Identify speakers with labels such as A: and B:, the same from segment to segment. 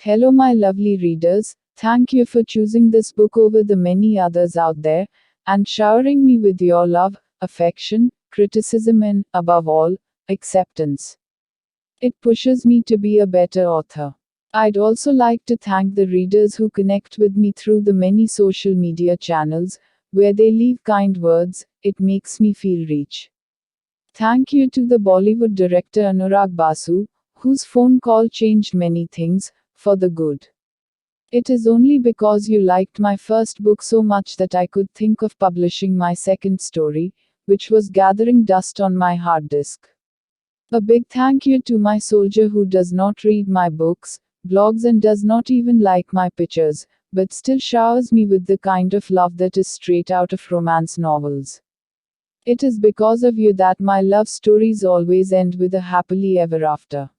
A: Hello, my lovely readers. Thank you for choosing this book over the many others out there, and showering me with your love, affection, criticism, and, above all, acceptance. It pushes me to be a better author. I'd also like to thank the readers who connect with me through the many social media channels, where they leave kind words. It makes me feel rich. Thank you to the Bollywood director Anurag Basu, whose phone call changed many things, for the good. It is only because you liked my first book so much that I could think of publishing my second story, which was gathering dust on my hard disk. A big thank you to my soldier who does not read my books, blogs, and does not even like my pictures, but still showers me with the kind of love that is straight out of romance novels. It is because of you that my love stories always end with a happily ever after.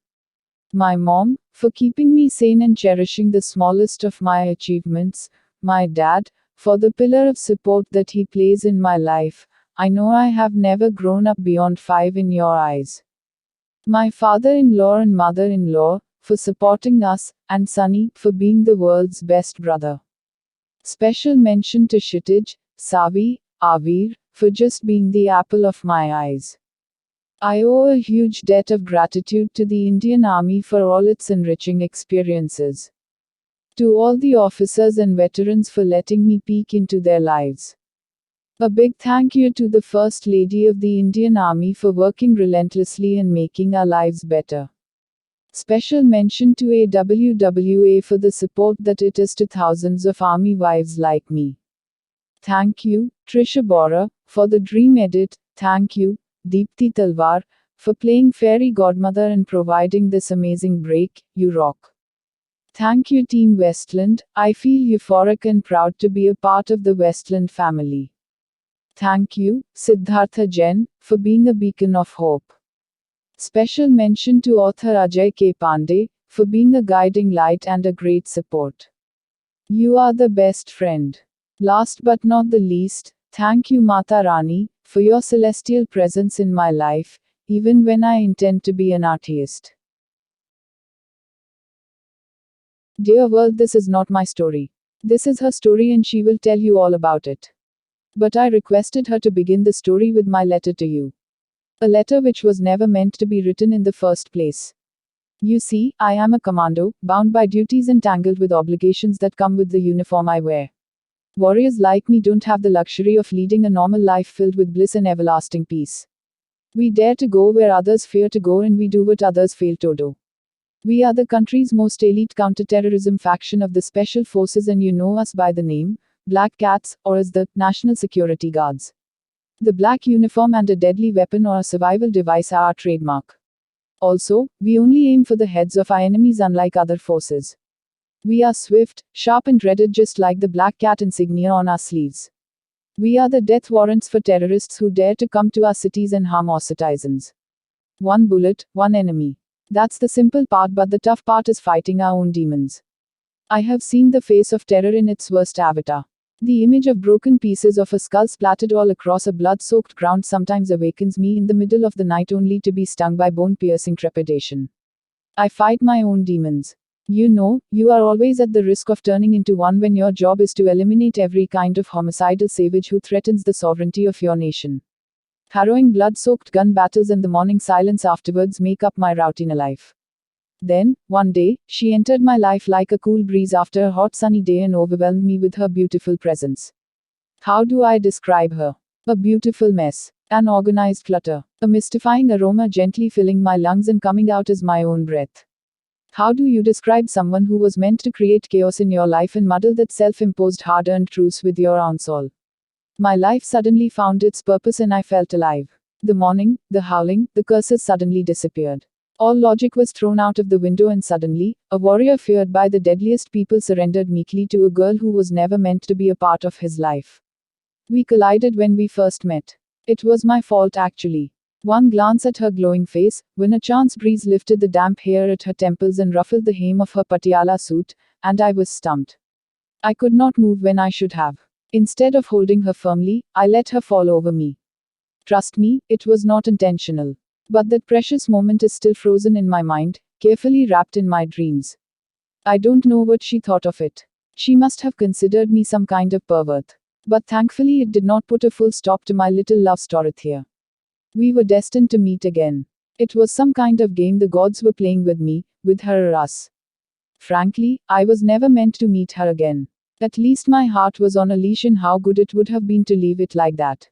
A: My mom, for keeping me sane and cherishing the smallest of my achievements. My dad, for the pillar of support that he plays in my life. I know I have never grown up beyond 5 in your eyes. My father-in-law and mother-in-law, for supporting us, and Sunny, for being the world's best brother. Special mention to Kshitij, Savi, Avir, for just being the apple of my eyes. I owe a huge debt of gratitude to the Indian Army for all its enriching experiences. To all the officers and veterans for letting me peek into their lives. A big thank you to the First Lady of the Indian Army for working relentlessly and making our lives better. Special mention to AWWA for the support that it is to thousands of army wives like me. Thank you, Trisha Bora, for the dream edit. Thank you, Deepthi Talwar, for playing fairy godmother and providing this amazing break. You rock. Thank you, Team Westland. I feel euphoric and proud to be a part of the Westland family. Thank you, Siddhartha Jain, for being a beacon of hope. Special mention to author Ajay K. Pandey, for being a guiding light and a great support. You are the best friend. Last but not the least, thank you, Mata Rani, for your celestial presence in my life, even when I intend to be an atheist. Dear world, this is not my story. This is her story and she will tell you all about it. But I requested her to begin the story with my letter to you. A letter which was never meant to be written in the first place. You see, I am a commando, bound by duties and tangled with obligations that come with the uniform I wear. Warriors like me don't have the luxury of leading a normal life filled with bliss and everlasting peace. We dare to go where others fear to go, and we do what others fail to do. We are the country's most elite counterterrorism faction of the Special Forces, and you know us by the name, Black Cats, or as the National Security Guards. The black uniform and a deadly weapon or a survival device are our trademark. Also, we only aim for the heads of our enemies, unlike other forces. We are swift, sharp, and dreaded, just like the black cat insignia on our sleeves. We are the death warrants for terrorists who dare to come to our cities and harm our citizens. One bullet, one enemy. That's the simple part, but the tough part is fighting our own demons. I have seen the face of terror in its worst avatar. The image of broken pieces of a skull splattered all across a blood-soaked ground sometimes awakens me in the middle of the night, only to be stung by bone-piercing trepidation. I fight my own demons. You know, you are always at the risk of turning into one when your job is to eliminate every kind of homicidal savage who threatens the sovereignty of your nation. Harrowing blood-soaked gun battles and the morning silence afterwards make up my routine life. Then, one day, she entered my life like a cool breeze after a hot sunny day and overwhelmed me with her beautiful presence. How do I describe her? A beautiful mess. An organized clutter. A mystifying aroma gently filling my lungs and coming out as my own breath. How do you describe someone who was meant to create chaos in your life and muddle that self-imposed hard-earned truce with your own soul? My life suddenly found its purpose and I felt alive. The mourning, the howling, the curses suddenly disappeared. All logic was thrown out of the window, and suddenly, a warrior feared by the deadliest people surrendered meekly to a girl who was never meant to be a part of his life. We collided when we first met. It was my fault, actually. One glance at her glowing face, when a chance breeze lifted the damp hair at her temples and ruffled the hem of her patiala suit, and I was stumped. I could not move when I should have. Instead of holding her firmly, I let her fall over me. Trust me, it was not intentional. But that precious moment is still frozen in my mind, carefully wrapped in my dreams. I don't know what she thought of it. She must have considered me some kind of pervert. But thankfully, it did not put a full stop to my little love story here. We were destined to meet again. It was some kind of game the gods were playing with me, with her or us. Frankly, I was never meant to meet her again. At least my heart was on a leash, and how good it would have been to leave it like that.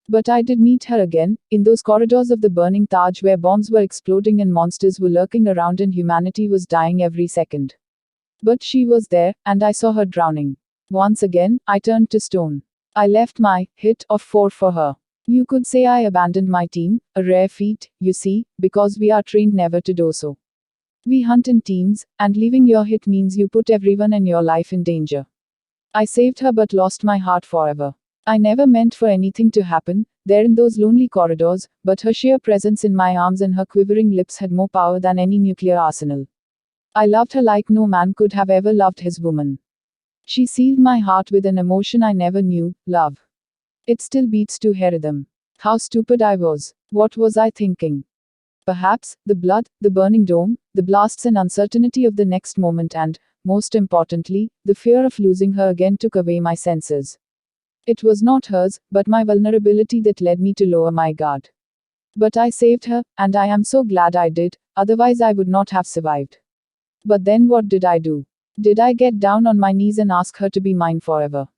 A: But I did meet her again, in those corridors of the burning Taj where bombs were exploding and monsters were lurking around and humanity was dying every second. But she was there, and I saw her drowning. Once again, I turned to stone. I left my hit of 4 for her. You could say I abandoned my team, a rare feat, you see, because we are trained never to do so. We hunt in teams, and leaving your hit means you put everyone and your life in danger. I saved her but lost my heart forever. I never meant for anything to happen, there in those lonely corridors, but her sheer presence in my arms and her quivering lips had more power than any nuclear arsenal. I loved her like no man could have ever loved his woman. She sealed my heart with an emotion I never knew, love. It still beats to her rhythm. How stupid I was. What was I thinking? Perhaps, the blood, the burning dome, the blasts and uncertainty of the next moment and, most importantly, the fear of losing her again took away my senses. It was not hers, but my vulnerability that led me to lower my guard. But I saved her, and I am so glad I did, otherwise I would not have survived. But then what did I do? Did I get down on my knees and ask her to be mine forever?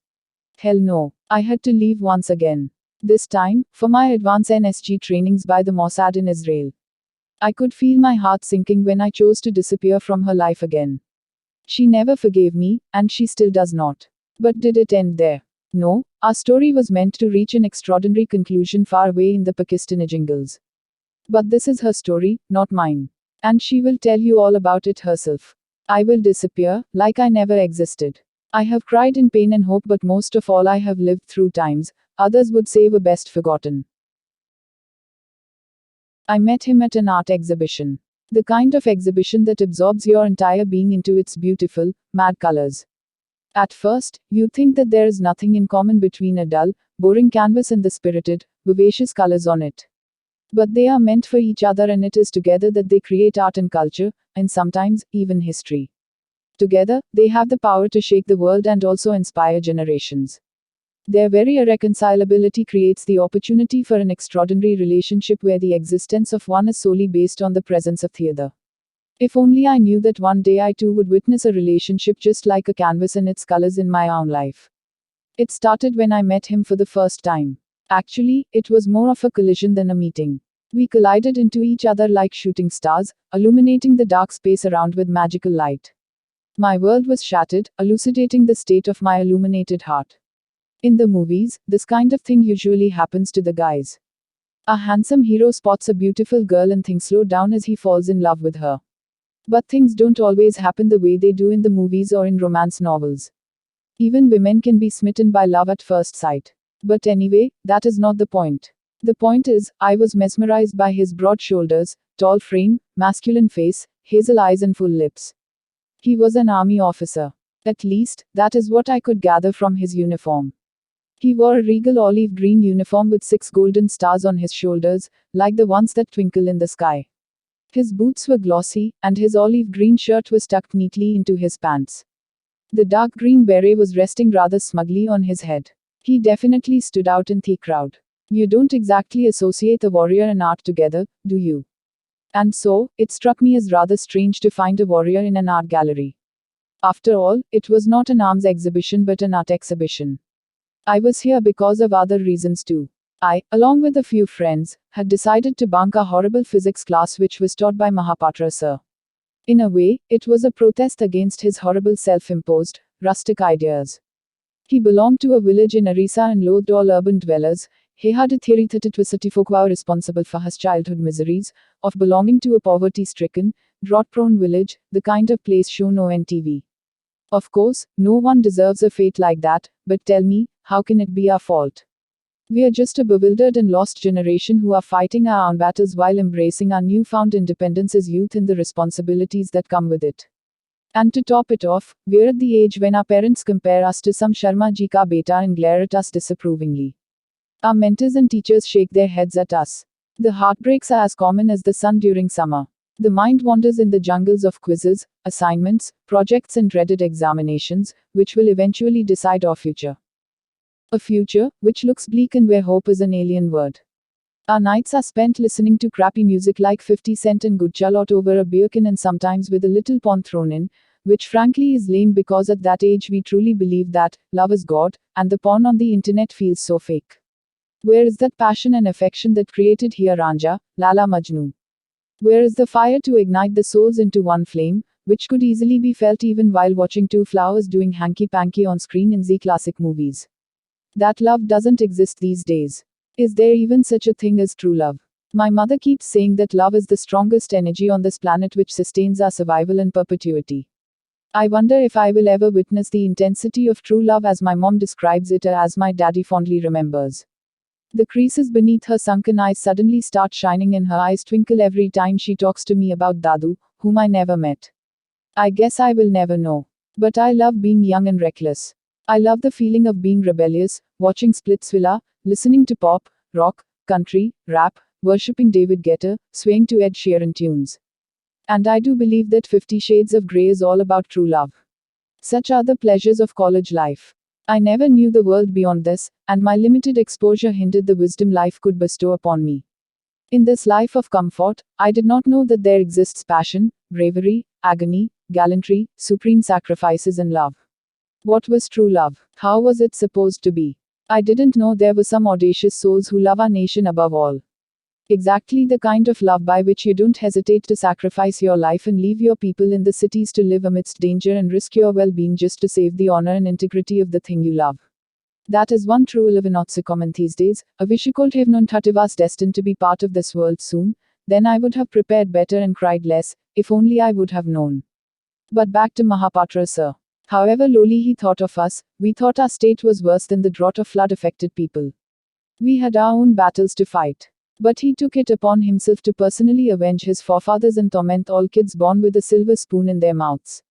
A: Hell no. I had to leave once again. This time, for my advanced NSG trainings by the Mossad in Israel. I could feel my heart sinking when I chose to disappear from her life again. She never forgave me, and she still does not. But did it end there? No, our story was meant to reach an extraordinary conclusion far away in the Pakistani jungles. But this is her story, not mine. And she will tell you all about it herself. I will disappear, like I never existed. I have cried in pain and hope, but most of all I have lived through times, others would say were best forgotten. I met him at an art exhibition. The kind of exhibition that absorbs your entire being into its beautiful, mad colors. At first, you think that there is nothing in common between a dull, boring canvas and the spirited, vivacious colors on it. But they are meant for each other, and it is together that they create art and culture, and sometimes, even history. Together, they have the power to shake the world and also inspire generations. Their very irreconcilability creates the opportunity for an extraordinary relationship where the existence of one is solely based on the presence of the other. If only I knew that one day I too would witness a relationship just like a canvas and its colors in my own life. It started when I met him for the first time. Actually, it was more of a collision than a meeting. We collided into each other like shooting stars, illuminating the dark space around with magical light. My world was shattered, elucidating the state of my illuminated heart. In the movies, this kind of thing usually happens to the guys. A handsome hero spots a beautiful girl and things slow down as he falls in love with her. But things don't always happen the way they do in the movies or in romance novels. Even women can be smitten by love at first sight. But anyway, that is not the point. The point is, I was mesmerized by his broad shoulders, tall frame, masculine face, hazel eyes and full lips. He was an army officer. At least, that is what I could gather from his uniform. He wore a regal olive green uniform with 6 golden stars on his shoulders, like the ones that twinkle in the sky. His boots were glossy, and his olive green shirt was tucked neatly into his pants. The dark green beret was resting rather smugly on his head. He definitely stood out in the crowd. You don't exactly associate a warrior and art together, do you? And so, it struck me as rather strange to find a warrior in an art gallery. After all, it was not an arms exhibition but an art exhibition. I was here because of other reasons too. I, along with a few friends, had decided to bunk a horrible physics class which was taught by Mahapatra sir. In a way, it was a protest against his horrible self-imposed, rustic ideas. He belonged to a village in Orissa and loathed all urban dwellers. He had a theory that it was folk were responsible for his childhood miseries, of belonging to a poverty-stricken, drought-prone village, the kind of place shown on TV. Of course, no one deserves a fate like that, but tell me, how can it be our fault? We are just a bewildered and lost generation who are fighting our own battles while embracing our newfound independence as youth and the responsibilities that come with it. And to top it off, we're at the age when our parents compare us to some Sharma ji ka beta and glare at us disapprovingly. Our mentors and teachers shake their heads at us. The heartbreaks are as common as the sun during summer. The mind wanders in the jungles of quizzes, assignments, projects, and dreaded examinations, which will eventually decide our future. A future which looks bleak and where hope is an alien word. Our nights are spent listening to crappy music like 50 Cent and Good Charlotte over a beer can, and sometimes with a little porn thrown in, which frankly is lame because at that age we truly believe that love is God, and the porn on the internet feels so fake. Where is that passion and affection that created Here Ranja, Lala Majnu? Where is the fire to ignite the souls into one flame, which could easily be felt even while watching two flowers doing hanky-panky on screen in Z classic movies? That love doesn't exist these days. Is there even such a thing as true love? My mother keeps saying that love is the strongest energy on this planet which sustains our survival and perpetuity. I wonder if I will ever witness the intensity of true love as my mom describes it or as my daddy fondly remembers. The creases beneath her sunken eyes suddenly start shining and her eyes twinkle every time she talks to me about Dadu, whom I never met. I guess I will never know. But I love being young and reckless. I love the feeling of being rebellious, watching Splitsvilla, listening to pop, rock, country, rap, worshipping David Guetta, swaying to Ed Sheeran tunes. And I do believe that 50 Shades of Grey is all about true love. Such are the pleasures of college life. I never knew the world beyond this, and my limited exposure hindered the wisdom life could bestow upon me. In this life of comfort, I did not know that there exists passion, bravery, agony, gallantry, supreme sacrifices, and love. What was true love? How was it supposed to be? I didn't know there were some audacious souls who love our nation above all. Exactly the kind of love by which you don't hesitate to sacrifice your life and leave your people in the cities to live amidst danger and risk your well-being just to save the honor and integrity of the thing you love. That is one true love not so common these days. I wish I could have known that I was destined to be part of this world soon, then I would have prepared better and cried less, if only I would have known. But back to Mahapatra sir. However lowly he thought of us, we thought our state was worse than the drought of flood-affected people. We had our own battles to fight. But he took it upon himself to personally avenge his forefathers and torment all kids born with a silver spoon in their mouths.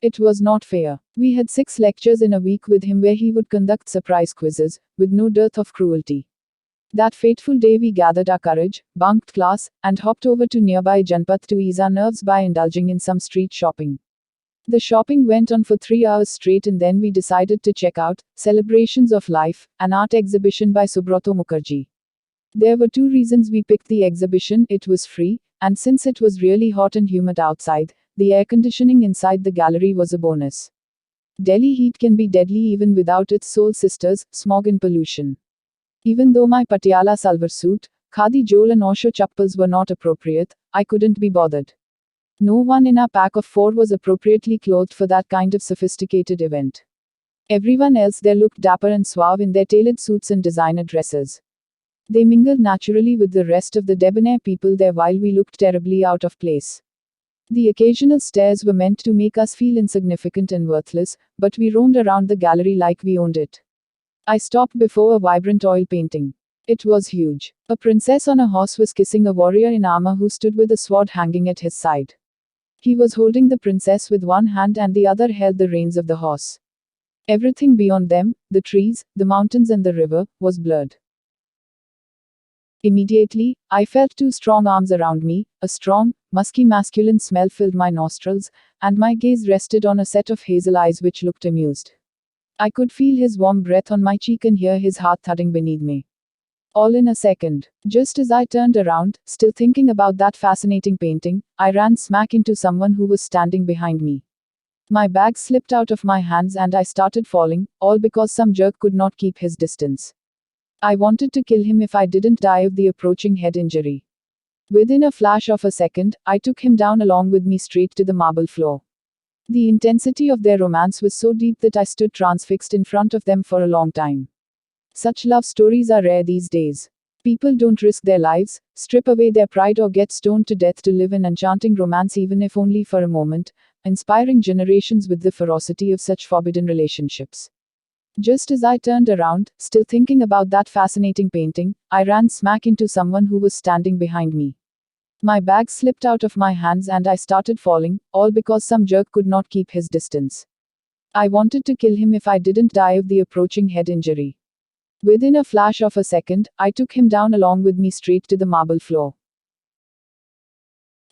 A: It was not fair. We had 6 lectures in a week with him where he would conduct surprise quizzes, with no dearth of cruelty. That fateful day we gathered our courage, bunked class, and hopped over to nearby Janpath to ease our nerves by indulging in some street shopping. The shopping went on for 3 hours straight and then we decided to check out Celebrations of Life, an art exhibition by Subrato Mukherjee. There were 2 reasons we picked the exhibition: it was free, and since it was really hot and humid outside, the air conditioning inside the gallery was a bonus. Delhi heat can be deadly even without its soul sisters, smog and pollution. Even though my Patiala salwar suit, khadi jol and Osho chappals were not appropriate, I couldn't be bothered. No one in our pack of 4 was appropriately clothed for that kind of sophisticated event. Everyone else there looked dapper and suave in their tailored suits and designer dresses. They mingled naturally with the rest of the debonair people there while we looked terribly out of place. The occasional stares were meant to make us feel insignificant and worthless, but we roamed around the gallery like we owned it. I stopped before a vibrant oil painting. It was huge. A princess on a horse was kissing a warrior in armor who stood with a sword hanging at his side. He was holding the princess with one hand and the other held the reins of the horse. Everything beyond them, the trees, the mountains and the river, was blurred. Immediately, I felt 2 strong arms around me, a strong, musky masculine smell filled my nostrils, and my gaze rested on a set of hazel eyes which looked amused. I could feel his warm breath on my cheek and hear his heart thudding beneath me. All in a second. Just as I turned around, still thinking about that fascinating painting, I ran smack into someone who was standing behind me. My bag slipped out of my hands and I started falling, all because some jerk could not keep his distance. I wanted to kill him if I didn't die of the approaching head injury. Within a flash of a second, I took him down along with me straight to the marble floor. The intensity of their romance was so deep that I stood transfixed in front of them for a long time. Such love stories are rare these days. People don't risk their lives, strip away their pride or get stoned to death to live an enchanting romance even if only for a moment, inspiring generations with the ferocity of such forbidden relationships. Just as I turned around, still thinking about that fascinating painting, I ran smack into someone who was standing behind me. My bag slipped out of my hands and I started falling, all because some jerk could not keep his distance. I wanted to kill him if I didn't die of the approaching head injury. Within a flash of a second, I took him down along with me straight to the marble floor.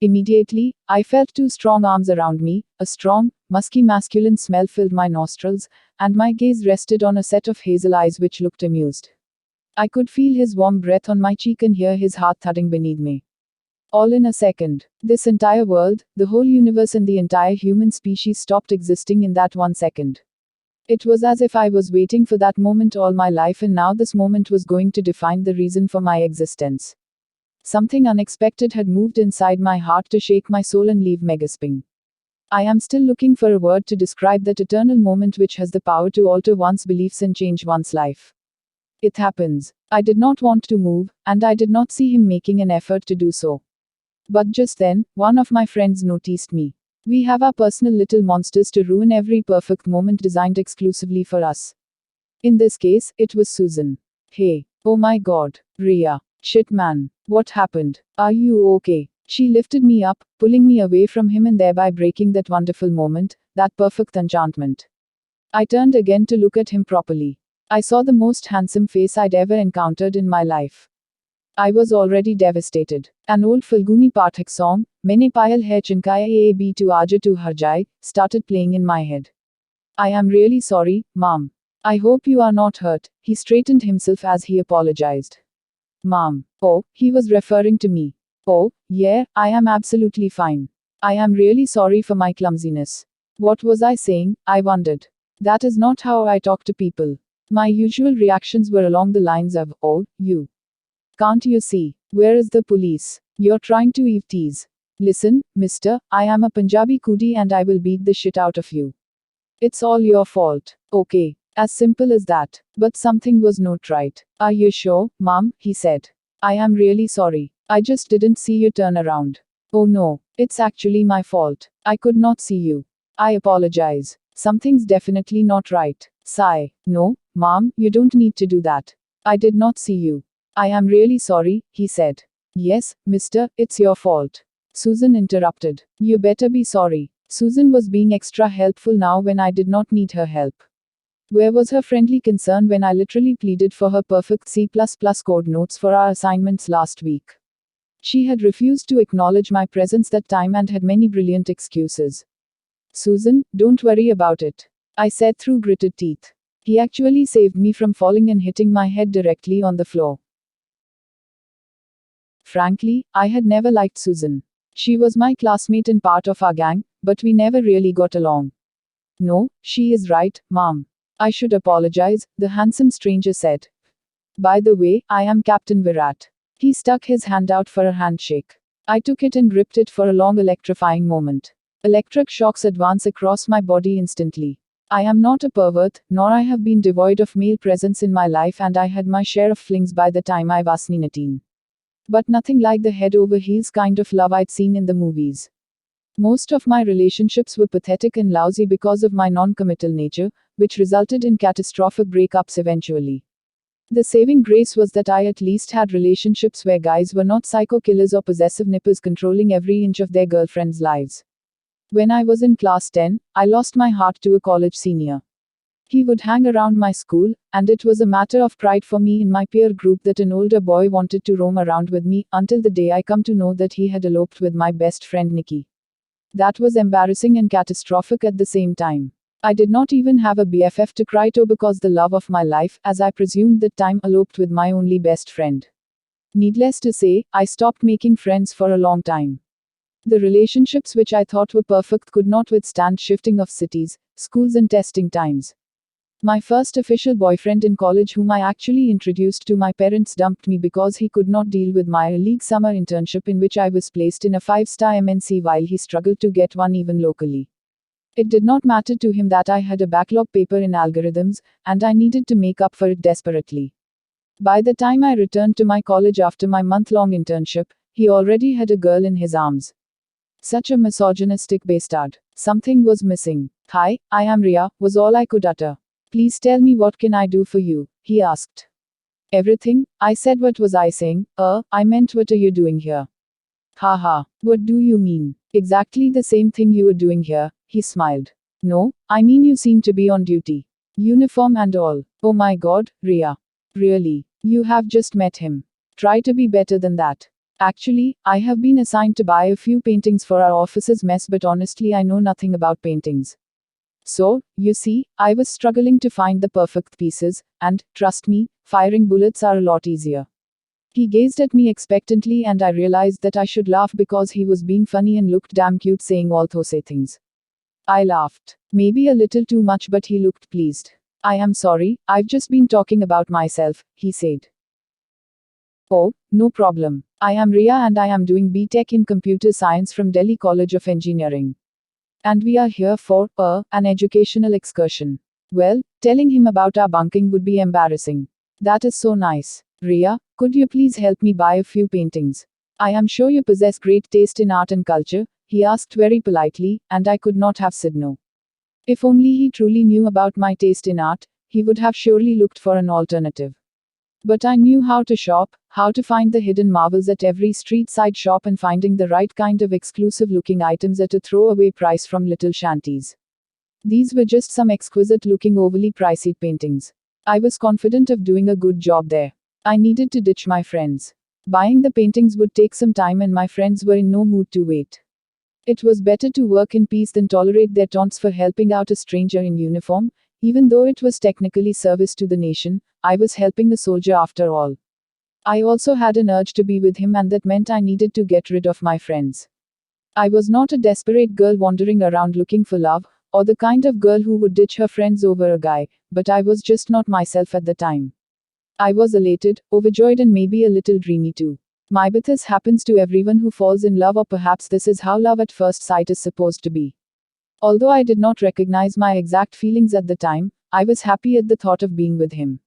A: Immediately, I felt two strong arms around me, a strong, musky masculine smell filled my nostrils, and my gaze rested on a set of hazel eyes which looked amused. I could feel his warm breath on my cheek and hear his heart thudding beneath me. All in a second. This entire world, the whole universe and the entire human species stopped existing in that 1 second. It was as if I was waiting for that moment all my life, and now this moment was going to define the reason for my existence. Something unexpected had moved inside my heart to shake my soul and leave me gasping. I am still looking for a word to describe that eternal moment which has the power to alter one's beliefs and change one's life. It happens. I did not want to move, and I did not see him making an effort to do so. But just then, one of my friends noticed me. We have our personal little monsters to ruin every perfect moment designed exclusively for us. In this case, it was Susan. Hey. Oh my god. Ria. Shit man. What happened? Are you okay? She lifted me up, pulling me away from him and thereby breaking that wonderful moment, that perfect enchantment. I turned again to look at him properly. I saw the most handsome face I'd ever encountered in my life. I was already devastated. An old Falguni Pathak song, Maine Payal Hai Chinkaya Aab to Aaja tu Har Jaye, started playing in my head. I am really sorry, Mom. I hope you are not hurt. He straightened himself as he apologized. Mom. Oh, he was referring to me. Oh, yeah, I am absolutely fine. I am really sorry for my clumsiness. What was I saying? I wondered. That is not how I talk to people. My usual reactions were along the lines of, oh, you. Can't you see? Where is the police? You're trying to eve tease. Listen, mister, I am a Punjabi cootie and I will beat the shit out of you. It's all your fault. Okay. As simple as that. But something was not right. Are you sure, Mom? He said. I am really sorry. I just didn't see you turn around. Oh no. It's actually my fault. I could not see you. I apologize. Something's definitely not right. Sigh. No, Mom, you don't need to do that. I did not see you. I am really sorry, he said. Yes, mister, it's your fault. Susan interrupted. You better be sorry. Susan was being extra helpful now when I did not need her help. Where was her friendly concern when I literally pleaded for her perfect C++ code notes for our assignments last week? She had refused to acknowledge my presence that time and had many brilliant excuses. Susan, don't worry about it. I said through gritted teeth. He actually saved me from falling and hitting my head directly on the floor. Frankly, I had never liked Susan. She was my classmate and part of our gang, but we never really got along. No, she is right, Mom. I should apologize, the handsome stranger said. By the way, I am Captain Virat. He stuck his hand out for a handshake. I took it and gripped it for a long electrifying moment. Electric shocks advance across my body instantly. I am not a pervert, nor I have been devoid of male presence in my life, and I had my share of flings by the time I was 19. But nothing like the head over heels kind of love I'd seen in the movies. Most of my relationships were pathetic and lousy because of my non-committal nature, which resulted in catastrophic breakups eventually. The saving grace was that I at least had relationships where guys were not psycho killers or possessive nippers controlling every inch of their girlfriends' lives. When I was in class 10, I lost my heart to a college senior. He would hang around my school, and it was a matter of pride for me in my peer group that an older boy wanted to roam around with me, until the day I come to know that he had eloped with my best friend Nikki. That was embarrassing and catastrophic at the same time. I did not even have a BFF to cry to because the love of my life, as I presumed that time, eloped with my only best friend. Needless to say, I stopped making friends for a long time. The relationships which I thought were perfect could not withstand shifting of cities, schools and testing times. My first official boyfriend in college, whom I actually introduced to my parents, dumped me because he could not deal with my league summer internship in which I was placed in a 5-star MNC while he struggled to get one even locally. It did not matter to him that I had a backlog paper in algorithms, and I needed to make up for it desperately. By the time I returned to my college after my month-long internship, he already had a girl in his arms. Such a misogynistic bastard. Something was missing. Hi, I am Ria, was all I could utter. Please tell me, what can I do for you? He asked. Everything, I said. What was I saying? I meant, what are you doing here? Haha, what do you mean? Exactly the same thing you were doing here, he smiled. No, I mean you seem to be on duty. Uniform and all. Oh my god, Ria. Really? You have just met him. Try to be better than that. Actually, I have been assigned to buy a few paintings for our office's mess, but honestly, I know nothing about paintings. So, you see, I was struggling to find the perfect pieces, and, trust me, firing bullets are a lot easier. He gazed at me expectantly, and I realized that I should laugh because he was being funny and looked damn cute saying all those things. I laughed. Maybe a little too much, but he looked pleased. I am sorry, I've just been talking about myself, he said. Oh, no problem. I am Ria and I am doing B.Tech in Computer Science from Delhi College of Engineering. And we are here for, an educational excursion. Well, telling him about our bunking would be embarrassing. That is so nice. Ria, could you please help me buy a few paintings? I am sure you possess great taste in art and culture, he asked very politely, and I could not have said no. If only he truly knew about my taste in art, he would have surely looked for an alternative. But I knew how to shop, how to find the hidden marvels at every street side shop, and finding the right kind of exclusive looking items at a throwaway price from little shanties. These were just some exquisite looking overly pricey paintings. I was confident of doing a good job there. I needed to ditch my friends. Buying the paintings would take some time and my friends were in no mood to wait. It was better to work in peace than tolerate their taunts for helping out a stranger in uniform. Even though it was technically service to the nation, I was helping a soldier after all. I also had an urge to be with him, and that meant I needed to get rid of my friends. I was not a desperate girl wandering around looking for love, or the kind of girl who would ditch her friends over a guy, but I was just not myself at the time. I was elated, overjoyed, and maybe a little dreamy too. Maybe this happens to everyone who falls in love, or perhaps this is how love at first sight is supposed to be. Although I did not recognize my exact feelings at the time, I was happy at the thought of being with him.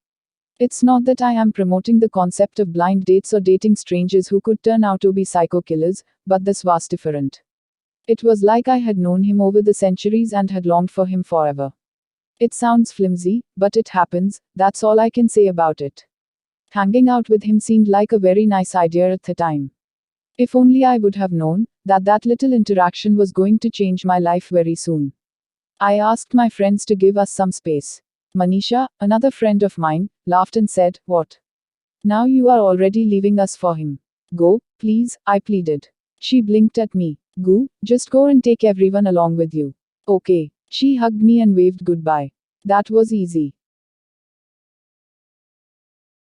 A: It's not that I am promoting the concept of blind dates or dating strangers who could turn out to be psycho killers, but this was different. It was like I had known him over the centuries and had longed for him forever. It sounds flimsy, but it happens, that's all I can say about it. Hanging out with him seemed like a very nice idea at the time. If only I would have known that that little interaction was going to change my life very soon. I asked my friends to give us some space. Manisha, another friend of mine, laughed and said, "What? Now you are already leaving us for him? Go, please," I pleaded. She blinked at me. "Go, just go and take everyone along with you." "Okay." She hugged me and waved goodbye. That was easy.